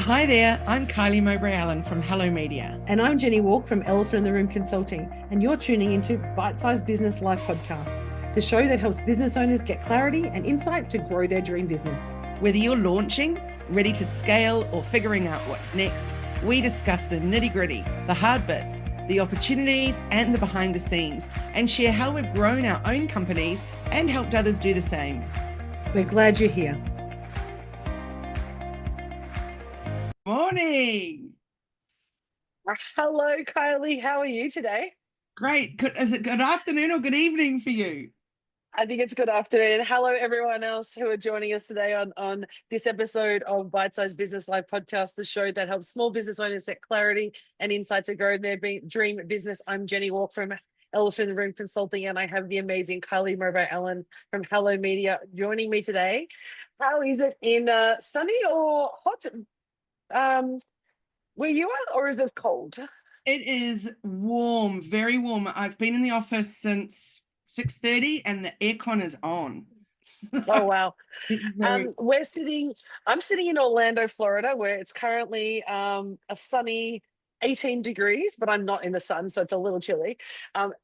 Hi there, I'm Kylie Mowbray Allen from Hello Media. And I'm Jenny Walk from Elephant in the Room Consulting, and you're tuning into Bite Size Business Live Podcast, the show that helps business owners get clarity and insight to grow their dream business. Whether you're launching, ready to scale, or figuring out what's next, we discuss the nitty-gritty, the hard bits, the opportunities, and the behind the scenes, and share how we've grown our own companies and helped others do the same. We're glad you're here. Morning. Hello, Kylie. How are you today? Great. Is it good afternoon or good evening for you? I think it's good afternoon. Hello, everyone else who are joining us today on this episode of Bite Size Business Live Podcast, the show that helps small business owners get clarity and insight to grow their dream business. I'm Jenny Walk from Elephant in the Room Consulting, and I have the amazing Kylie Mowbray Allen from Hello Media joining me today. How is it in sunny or hot where you are, or is it cold? It is warm, very warm. I've been in the office since 6:30 and the aircon is on. Oh, wow. Very... I'm sitting in Orlando, Florida, where it's currently a sunny 18 degrees, but I'm not in the sun, so it's a little chilly.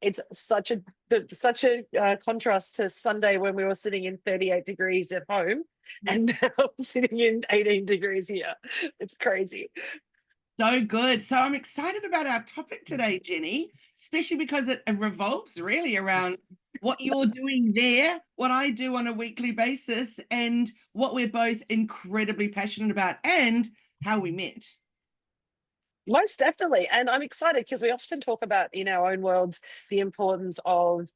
It's such a contrast to Sunday when we were sitting in 38 degrees at home, and now I'm sitting in 18 degrees here. It's crazy. So good. So I'm excited about our topic today, Jenny, especially because it revolves really around what you're doing there, what I do on a weekly basis, and what we're both incredibly passionate about and how we met. Most definitely. And I'm excited because we often talk about in our own worlds the importance of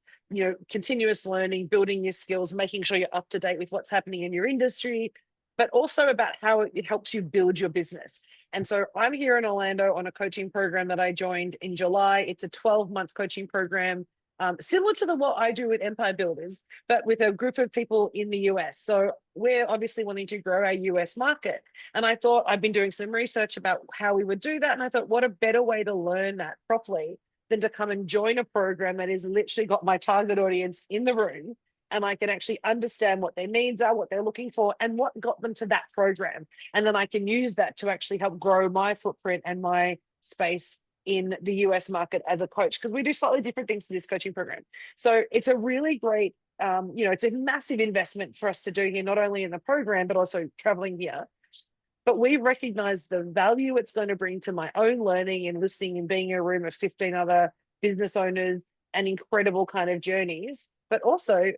continuous learning, building your skills, making sure you're up to date with what's happening in your industry, but also about how it helps you build your business. And so I'm here in Orlando on a coaching program that I joined in July. It's a 12-month coaching program, similar to what I do with Empire Builders, but with a group of people in the US. So we're obviously wanting to grow our US market. And I thought I've been doing some research about how we would do that. And I thought, what a better way to learn that properly than to come and join a program that has literally got my target audience in the room, and I can actually understand what their needs are, what they're looking for, and what got them to that program. And then I can use that to actually help grow my footprint and my space in the US market as a coach, because we do slightly different things to this coaching program. So it's a really great, it's a massive investment for us to do here, not only in the program, but also traveling here. But we recognize the value it's going to bring to my own learning and listening and being in a room of 15 other business owners and incredible kind of journeys, but also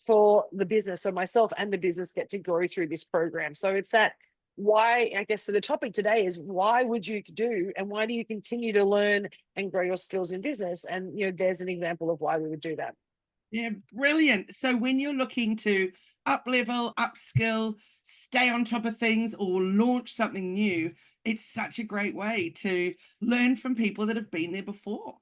for the business. So myself and the business get to go through this program. So it's that why, I guess, so the topic today is why would you do and why do you continue to learn and grow your skills in business? And there's an example of why we would do that. Yeah, brilliant. So when you're looking to up level, upskill, stay on top of things, or launch something new, it's such a great way to learn from people that have been there before.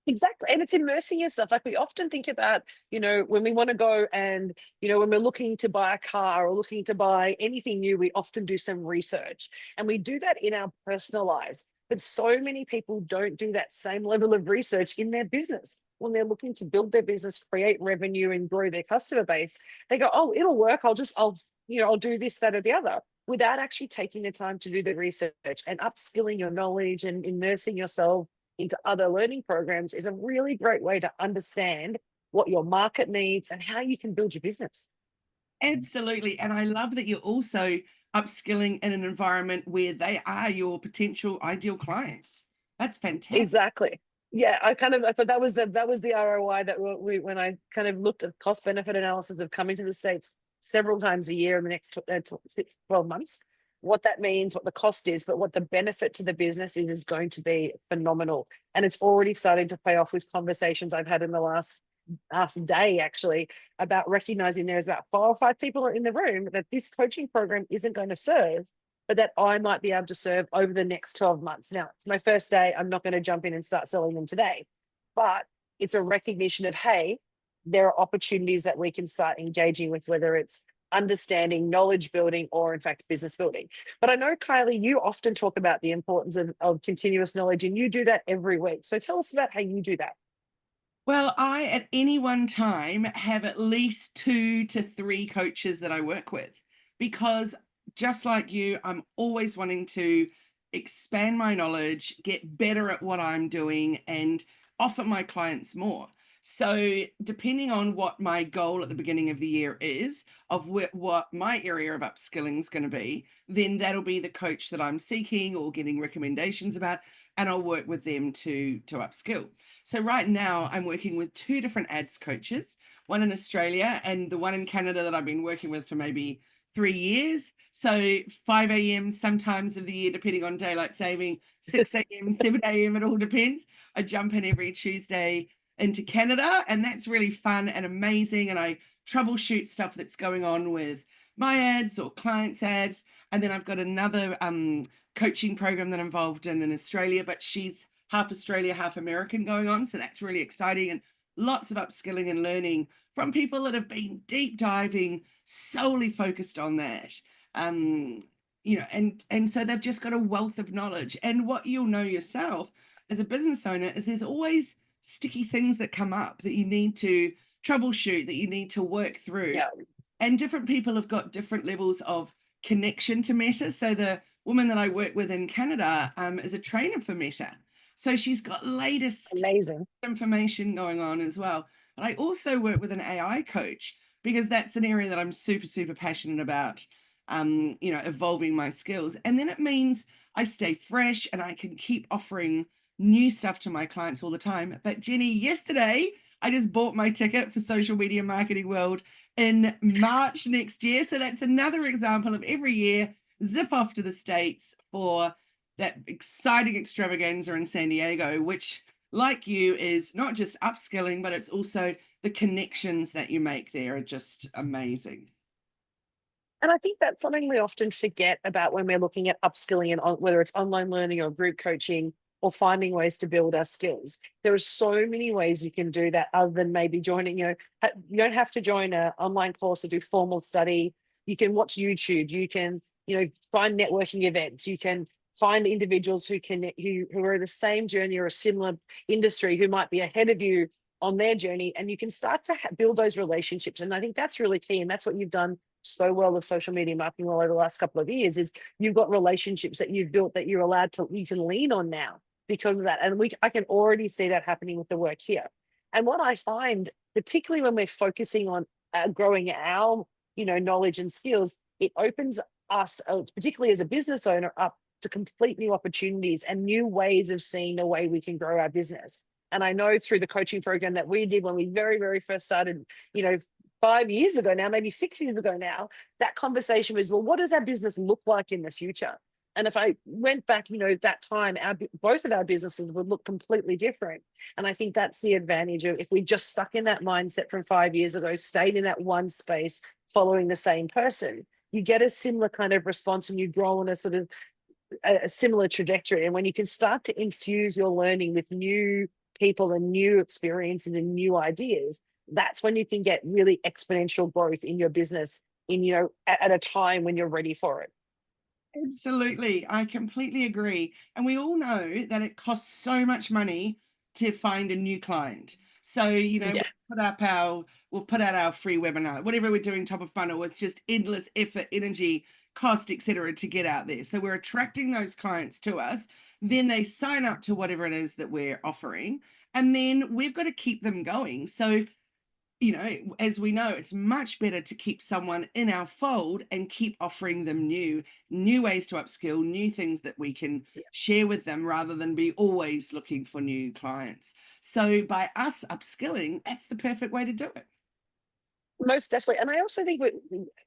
Exactly. And it's immersing yourself. Like we often think about, when we want to go and, when we're looking to buy a car or looking to buy anything new, we often do some research, and we do that in our personal lives. But so many people don't do that same level of research in their business. When they're looking to build their business, create revenue, and grow their customer base, they go, oh, it'll work. I'll do this, that, or the other, without actually taking the time to do the research and upskilling your knowledge and immersing yourself into other learning programs is a really great way to understand what your market needs and how you can build your business. Absolutely. And I love that you're also upskilling in an environment where they are your potential ideal clients. That's fantastic. Exactly. Yeah, I thought that was the ROI that we when I kind of looked at cost benefit analysis of coming to the States several times a year in the next 12 months. What that means, what the cost is, but what the benefit to the business is going to be phenomenal. And it's already starting to pay off with conversations I've had in the last day, actually, about recognizing there's about 4 or 5 people in the room that this coaching program isn't going to serve, but that I might be able to serve over the next 12 months. Now, it's my first day. I'm not going to jump in and start selling them today, but it's a recognition of, hey, there are opportunities that we can start engaging with, whether it's understanding, knowledge building, or in fact, business building. But I know, Kylie, you often talk about the importance of continuous knowledge, and you do that every week. So tell us about how you do that. Well, I, at any one time, have at least 2 to 3 coaches that I work with, because just like you, I'm always wanting to expand my knowledge, get better at what I'm doing, and offer my clients more. So, depending on what my goal at the beginning of the year is, of what my area of upskilling is going to be, then that'll be the coach that I'm seeking or getting recommendations about, and I'll work with them to upskill. So, right now, I'm working with two different ads coaches, one in Australia and the one in Canada that I've been working with for maybe 3 years. So 5 a.m. sometimes of the year, depending on daylight saving, 6 a.m., 7 a.m., it all depends. I jump in every Tuesday into Canada, and that's really fun and amazing. And I troubleshoot stuff that's going on with my ads or clients' ads. And then I've got another coaching program that I'm involved in Australia, but she's half Australia, half American going on. So that's really exciting, and lots of upskilling and learning from people that have been deep diving, solely focused on that. Um, and so they've just got a wealth of knowledge. And what you'll know yourself as a business owner is there's always sticky things that come up that you need to troubleshoot, that you need to work through. Yeah. And different people have got different levels of connection to Meta. So the woman that I work with in Canada is a trainer for Meta. So she's got latest Amazing. information going on as well. And I also work with an AI coach because that's an area that I'm super, super passionate about, evolving my skills. And then it means I stay fresh and I can keep offering new stuff to my clients all the time. But Jenny, yesterday, I just bought my ticket for Social Media Marketing World in March next year. So that's another example of every year, zip off to the States for that exciting extravaganza in San Diego, which, like you, is not just upskilling, but it's also the connections that you make there are just amazing. And I think that's something we often forget about when we're looking at upskilling, and whether it's online learning or group coaching or finding ways to build our skills. There are so many ways you can do that other than maybe joining, you don't have to join an online course or do formal study. You can watch YouTube, you can, find networking events, you can find individuals who are in the same journey or a similar industry who might be ahead of you on their journey, and you can start to build those relationships. And I think that's really key, and that's what you've done so well with social media marketing all over the last couple of years. Is you've got relationships that you've built that you can lean on now because of that. And I can already see that happening with the work here. And what I find, particularly when we're focusing on growing our, knowledge and skills, it opens us, particularly as a business owner, up to complete new opportunities and new ways of seeing the way we can grow our business. And I know through the coaching program that we did when we very, very first started, 5 years ago now, maybe 6 years ago now, that conversation was, well, what does our business look like in the future? And if I went back, that time, both of our businesses would look completely different. And I think that's the advantage of if we just stuck in that mindset from 5 years ago, stayed in that one space, following the same person, you get a similar kind of response and you grow on a sort of a similar trajectory. And when you can start to infuse your learning with new people and new experiences and new ideas, that's when you can get really exponential growth in your business at a time when you're ready for it. Absolutely. I completely agree. And we all know that it costs so much money to find a new client. So, Yeah. we'll put out our free webinar, whatever we're doing top of funnel, it's just endless effort, energy, cost, etc., to get out there. So we're attracting those clients to us. Then they sign up to whatever it is that we're offering. And then we've got to keep them going. So as we know, it's much better to keep someone in our fold and keep offering them new ways to upskill, new things that we can share with them, rather than be always looking for new clients. So by us upskilling, that's the perfect way to do it. Most definitely. And I also think,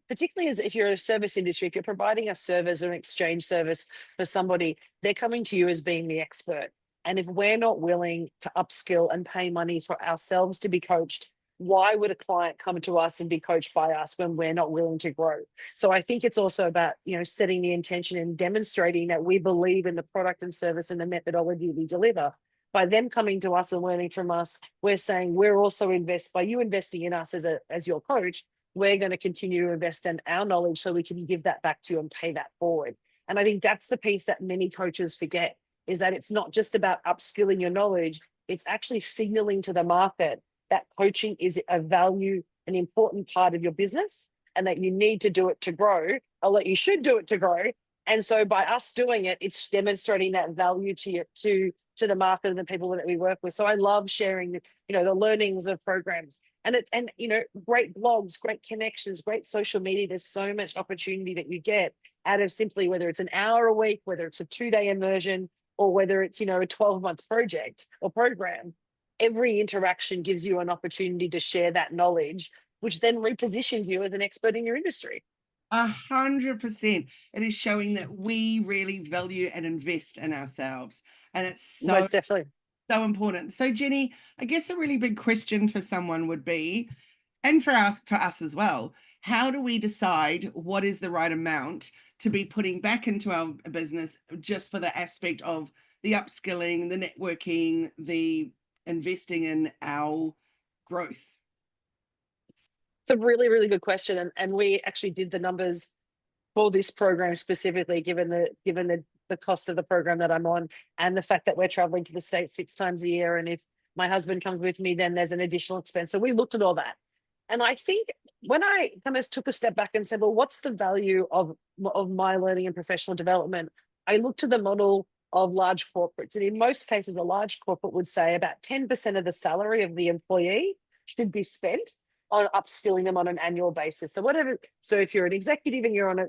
particularly as if you're a service industry, if you're providing a service or an exchange service for somebody, they're coming to you as being the expert. And if we're not willing to upskill and pay money for ourselves to be coached, why would a client come to us and be coached by us when we're not willing to grow? So I think it's also about, setting the intention and demonstrating that we believe in the product and service and the methodology we deliver. By them coming to us and learning from us, we're saying we're also by you investing in us as your coach, we're going to continue to invest in our knowledge so we can give that back to you and pay that forward. And I think that's the piece that many coaches forget, is that it's not just about upskilling your knowledge, it's actually signaling to the market that coaching is a value, an important part of your business, and that you need to do it to grow, You should do it to grow. And so by us doing it, it's demonstrating that value to the market and the people that we work with. So I love sharing the learnings of programs, and great blogs, great connections, great social media. There's so much opportunity that you get out of simply, whether it's an hour a week, whether it's a 2-day immersion, or whether it's a 12-month project or program. Every interaction gives you an opportunity to share that knowledge, which then repositions you as an expert in your industry. 100%. It is showing that we really value and invest in ourselves. And it's Most definitely. so important. So Jenny, I guess a really big question for someone would be, and for us as well, how do we decide what is the right amount to be putting back into our business, just for the aspect of the upskilling, the networking, the investing in our growth? It's a really, really good question. And we actually did the numbers for this program specifically, given the cost of the program that I'm on, and the fact that we're traveling to the States 6 times a year. And if my husband comes with me, then there's an additional expense. So we looked at all that. And I think when I kind of took a step back and said, well, what's the value of my learning and professional development? I looked to the model of large corporates. And in most cases, a large corporate would say about 10% of the salary of the employee should be spent on upskilling them on an annual basis. So whatever, so if you're an executive and you're on a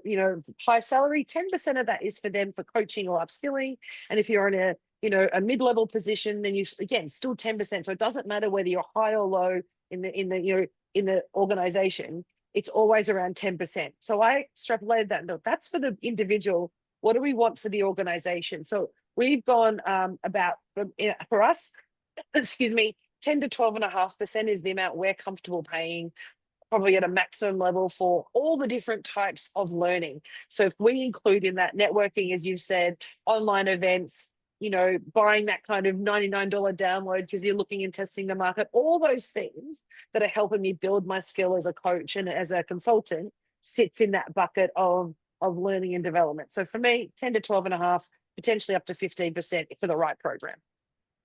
high salary, 10% of that is for them for coaching or upskilling. And if you're in a mid-level position, then you again still 10%. So it doesn't matter whether you're high or low in the organization, it's always around 10%. So I extrapolated that. No, that's for the individual. What do we want for the organization? So we've gone about for us, excuse me, 10 to 12.5% is the amount we're comfortable paying, probably at a maximum level, for all the different types of learning. So if we include in that networking, as you've said, online events, buying that kind of $99 download because you're looking and testing the market, all those things that are helping me build my skill as a coach and as a consultant sits in that bucket of learning and development. So for me, 10 to 12.5, potentially up to 15% for the right program.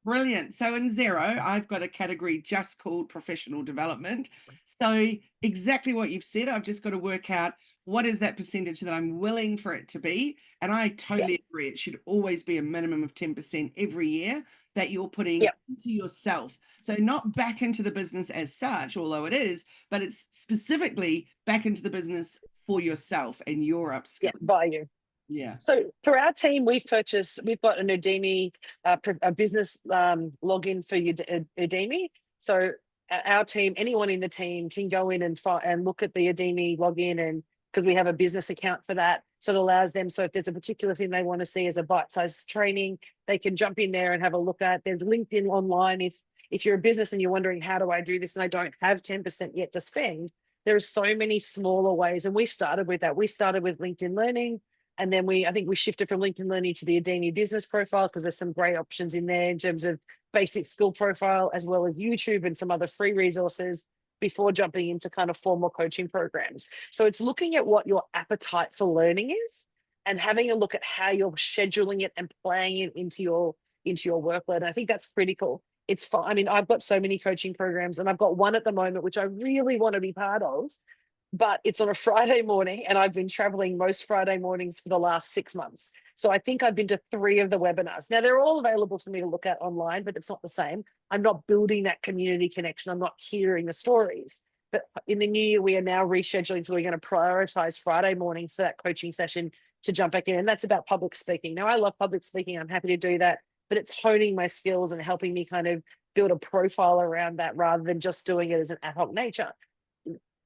Brilliant. So in Xero, I've got a category just called professional development. So exactly what you've said, I've just got to work out what is that percentage that I'm willing for it to be. And I totally agree. It should always be a minimum of 10% every year that you're putting into yourself. So not back into the business as such, although it is, but it's specifically back into the business for yourself and your upskilling. Yeah, by you. Yeah. So for our team, we've got an Udemy, a business login for Udemy. So our team, anyone in the team can go in and look at the Udemy login, and because we have a business account for that. So it allows them, so if there's a particular thing they want to see as a bite-sized training, they can jump in there and have a look at. There's LinkedIn online. If you're a business and you're wondering, how do I do this? And I don't have 10% yet to spend. There are so many smaller ways. And we started with that. We started with LinkedIn Learning. And then I think we shifted from LinkedIn Learning to the Udemy business profile, because there's some great options in there in terms of basic skill profile, as well as YouTube and some other free resources, before jumping into kind of formal coaching programs. So it's looking at what your appetite for learning is and having a look at how you're scheduling it and playing it into your workload. And I think that's critical. It's fun. I mean, I've got so many coaching programs, and I've got one at the moment, which I really want to be part of, but it's on a Friday morning, and I've been traveling most Friday mornings for the last 6 months. So I think I've been to 3 of the webinars. Now, they're all available for me to look at online, but it's not the same. I'm not building that community connection. I'm not hearing the stories. But in the new year, we are now rescheduling. So we're going to prioritize Friday mornings for that coaching session to jump back in. And that's about public speaking. Now, I love public speaking. I'm happy to do that, but it's honing my skills and helping me kind of build a profile around that, rather than just doing it as an ad hoc nature.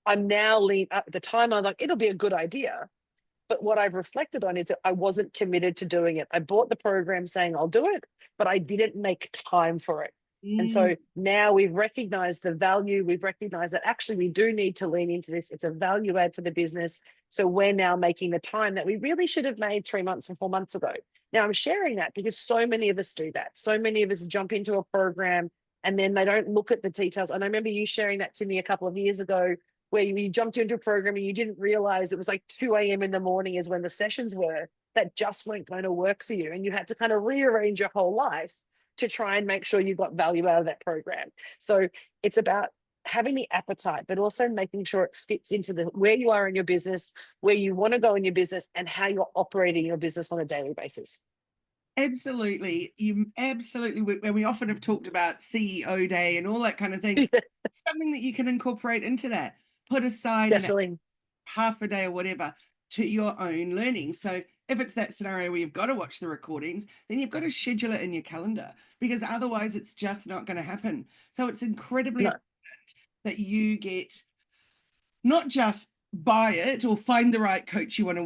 I'm now at the time, I'm like, it'll be a good idea. But what I've reflected on is that I wasn't committed to doing it. I bought the program saying I'll do it, but I didn't make time for it. And so now we've recognized the value. We've recognized that actually we do need to lean into this. It's a value add for the business. So we're now making the time that we really should have made 3 months or 4 months ago. Now I'm sharing that because so many of us do that. So many of us jump into a program and then they don't look at the details. And I remember you sharing that to me a couple of years ago, where you jumped into a program and you didn't realize it was like 2 a.m. in the morning is when the sessions were, that just weren't going to work for you. And you had to kind of rearrange your whole life to try and make sure you got value out of that program. So it's about having the appetite, but also making sure it fits into the where you are in your business, where you want to go in your business, and how you're operating your business on a daily basis. Absolutely. You absolutely, when we often have talked about CEO day and all that kind of thing, something that you can incorporate into that. Put aside an Definitely. half a day or whatever to your own learning. So if it's that scenario where you've got to watch the recordings, then you've got to schedule it in your calendar, because otherwise it's just not going to happen. So it's incredibly No. important that you get, not just buy it or find the right coach you want to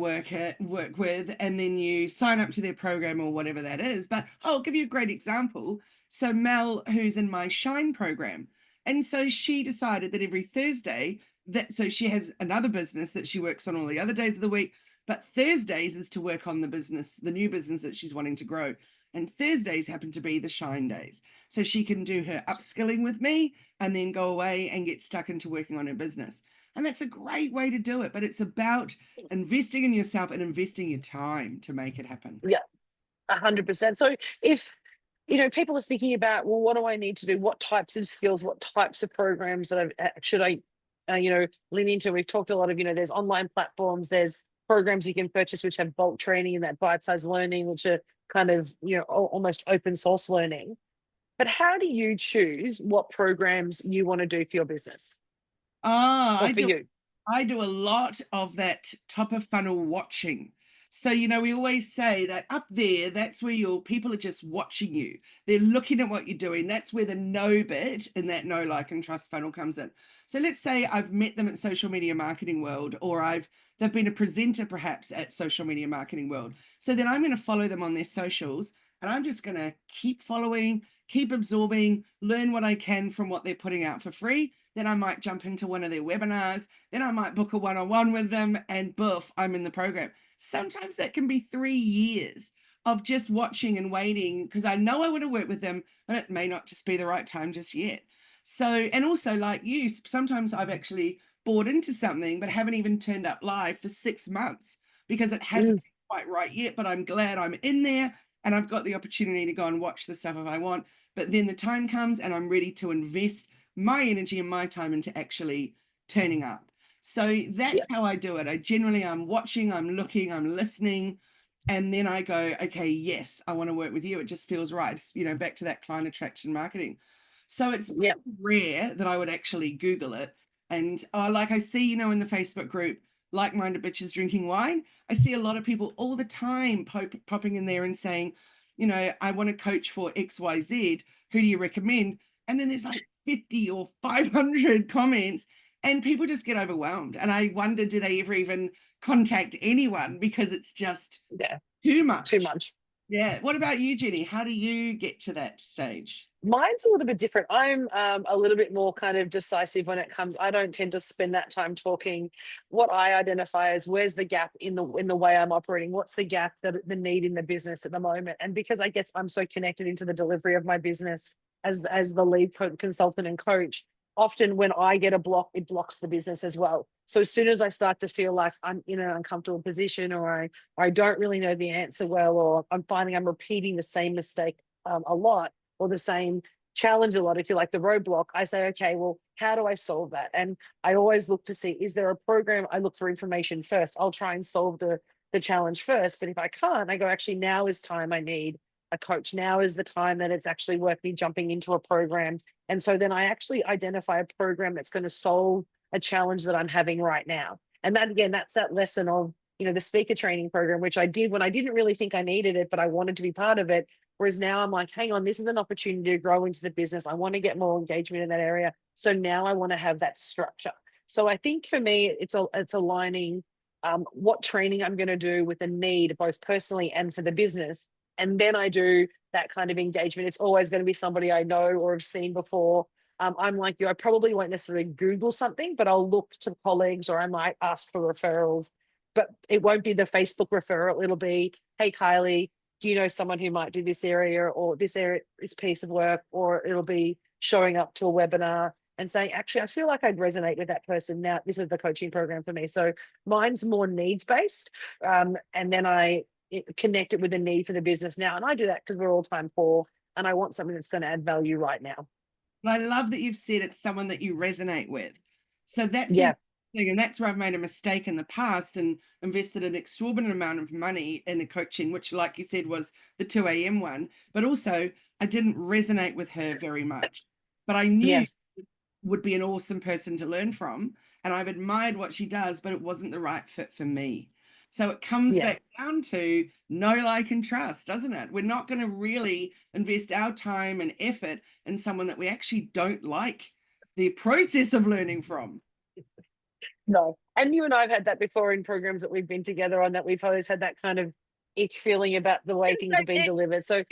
work with, and then you sign up to their program or whatever that is. But I'll give you a great example. So Mel, who's in my Shine program, and so she decided that every Thursday, that so she has another business that she works on all the other days of the week, but Thursdays is to work on the business, the new business that she's wanting to grow. And Thursdays happen to be the Shine days. So she can do her upskilling with me and then go away and get stuck into working on her business. And that's a great way to do it. But it's about investing in yourself and investing your time to make it happen. Yeah, 100%. So if people are thinking about, well, what do I need to do? What types of skills? What types of programs that should I, lean into? We've talked a lot of, there's online platforms, there's programs you can purchase which have bulk training and that bite-sized learning, which are kind of, almost open source learning. But how do you choose what programs you want to do for your business Ah, or for you? I do a lot of that top of funnel watching. So, we always say that up there, that's where your people are just watching you. They're looking at what you're doing. That's where the know bit in that know, like, and trust funnel comes in. So let's say I've met them at Social Media Marketing World, or they've been a presenter perhaps at Social Media Marketing World. So then I'm going to follow them on their socials, and I'm just going to keep following, keep absorbing, learn what I can from what they're putting out for free. Then I might jump into one of their webinars. Then I might book a one-on-one with them, and boof, I'm in the program. Sometimes that can be 3 years of just watching and waiting, because I know I want to work with them, but it may not just be the right time just yet. So, and also like you, sometimes I've actually bought into something, but haven't even turned up live for 6 months because it hasn't Mm, been quite right yet. But I'm glad I'm in there and I've got the opportunity to go and watch the stuff if I want. But then the time comes and I'm ready to invest my energy and my time into actually turning up. So yeah, that's how I do it. I'm watching, I'm looking, I'm listening, and then I go, okay, yes, I want to work with you. It just feels right. It's, back to that client attraction marketing. So it's yeah, pretty rare that I would actually Google it. And like I see, in the Facebook group, like-minded bitches drinking wine, I see a lot of people all the time popping in there and saying, I want to coach for XYZ. Who do you recommend? And then there's like 50 or 500 comments, and people just get overwhelmed. And I wonder, do they ever even contact anyone, because it's just yeah. too Too much? much. Yeah. What about you, Jenny? How do you get to that stage? Mine's a little bit different. I'm a little bit more kind of decisive when it comes. I don't tend to spend that time talking. What I identify as where's the gap in the way I'm operating. What's the gap, that the need in the business at the moment? And because I guess I'm so connected into the delivery of my business as the lead consultant and coach, often when I get a block, it blocks the business as well. So as soon as I start to feel like I'm in an uncomfortable position, or I don't really know the answer well, or I'm finding I'm repeating the same mistake a lot, or the same challenge a lot, if you like, the roadblock, I say, okay, well, how do I solve that? And I always look to see, is there a program? I look for information first. I'll try and solve the challenge first. But if I can't, I go, actually, now is time I need a coach. Now is the time that it's actually worth me jumping into a program. And so then I actually identify a program that's going to solve a challenge that I'm having right now. And that, again, that's that lesson of, the speaker training program, which I did when I didn't really think I needed it, but I wanted to be part of it. Whereas now I'm like, hang on, this is an opportunity to grow into the business. I want to get more engagement in that area. So now I want to have that structure. So I think for me, it's aligning what training I'm going to do with a need, both personally and for the business. And then I do that kind of engagement. It's always going to be somebody I know or have seen before. I'm like you, I probably won't necessarily Google something, but I'll look to colleagues, or I might ask for referrals. But it won't be the Facebook referral. It'll be, hey, Kylie, do you know someone who might do this area, or this piece of work? Or it'll be showing up to a webinar and saying, actually, I feel like I'd resonate with that person. Now, this is the coaching program for me. So mine's more needs based. And then I connect it with a need for the business now. And I do that because we're all time poor and I want something that's going to add value right now. But I love that you've said it's someone that you resonate with. So that's the Yeah, thing. And that's where I've made a mistake in the past and invested an extraordinary amount of money in a coaching, which, like you said, was the 2 a.m. one. But also, I didn't resonate with her very much. But I yeah, knew would be an awesome person to learn from. And I've admired what she does, but it wasn't the right fit for me. So it comes yeah. back down to know, like, and trust, doesn't it? We're not going to really invest our time and effort in someone that we actually don't like the process of learning from. No. And you and I have had that before in programs that we've been together on, that we've always had that kind of ick feeling about the way things have been delivered. So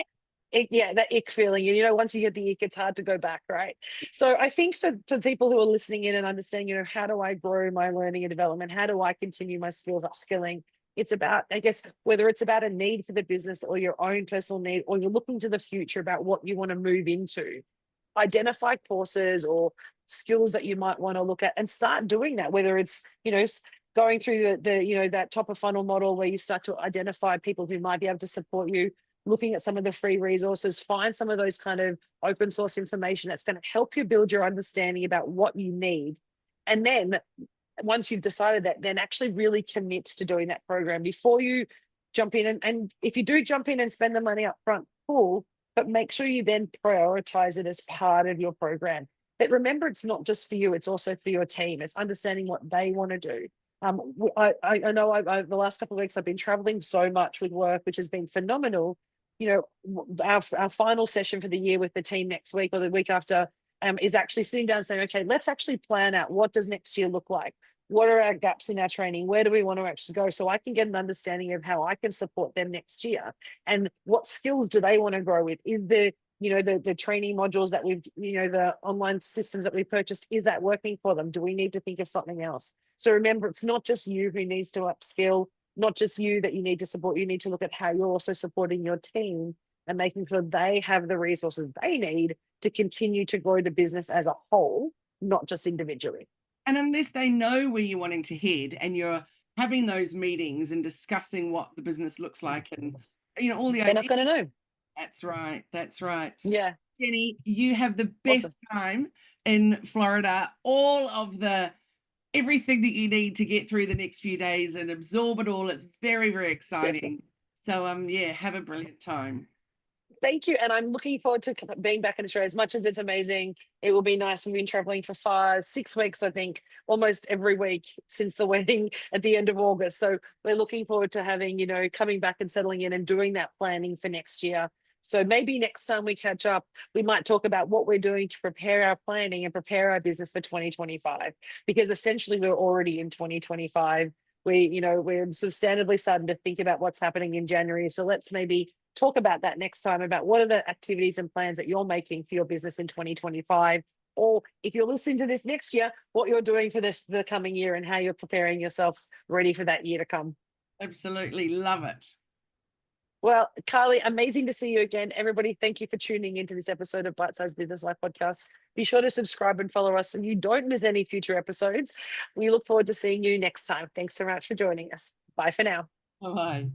yeah, that ick feeling. And once you get the ick, it's hard to go back, right? So I think for people who are listening in and understanding, how do I grow my learning and development? How do I continue my skills upskilling? It's about, I guess, whether it's about a need for the business or your own personal need, or you're looking to the future about what you want to move into, identify courses or skills that you might want to look at and start doing that, whether it's going through the that top of funnel model where you start to identify people who might be able to support you, looking at some of the free resources, find some of those kind of open source information that's going to help you build your understanding about what you need. And then once you've decided that, then actually really commit to doing that program before you jump in. And if you do jump in and spend the money up front, cool, but make sure you then prioritize it as part of your program. But remember, it's not just for you, it's also for your team. It's understanding what they want to do. I know the last couple of weeks I've been traveling so much with work, which has been phenomenal. Our final session for the year with the team next week or the week after is actually sitting down and saying, okay, let's actually plan out what does next year look like? What are our gaps in our training? Where do we want to actually go? So I can get an understanding of how I can support them next year, and what skills do they want to grow with? Is the training modules that the online systems that we purchased, is that working for them? Do we need to think of something else? So remember, it's not just you who needs to upskill, not just you that you need to support. You need to look at how you're also supporting your team and making sure they have the resources they need to continue to grow the business as a whole, not just individually. And unless they know where you're wanting to head and you're having those meetings and discussing what the business looks like and all the They're not ideas. going to know. That's right. That's right. Yeah. Jenny, you have the best Awesome. time in Florida. All of everything that you need to get through the next few days and absorb it all. It's very, very exciting. So yeah, have a brilliant time. Thank you. And I'm looking forward to being back in Australia. As much as it's amazing, it will be nice. We've been traveling for 6 weeks, I think, almost every week since the wedding at the end of August. So we're looking forward to having, coming back and settling in and doing that planning for next year. So maybe next time we catch up, we might talk about what we're doing to prepare our planning and prepare our business for 2025, because essentially we're already in 2025. We're substantively starting to think about what's happening in January. So let's maybe talk about that next time, about what are the activities and plans that you're making for your business in 2025. Or if you're listening to this next year, what you're doing for the coming year and how you're preparing yourself ready for that year to come. Absolutely love it. Well, Carly, amazing to see you again. Everybody, thank you for tuning into this episode of Bite Size Business Life Podcast. Be sure to subscribe and follow us so you don't miss any future episodes. We look forward to seeing you next time. Thanks so much for joining us. Bye for now. Bye-bye.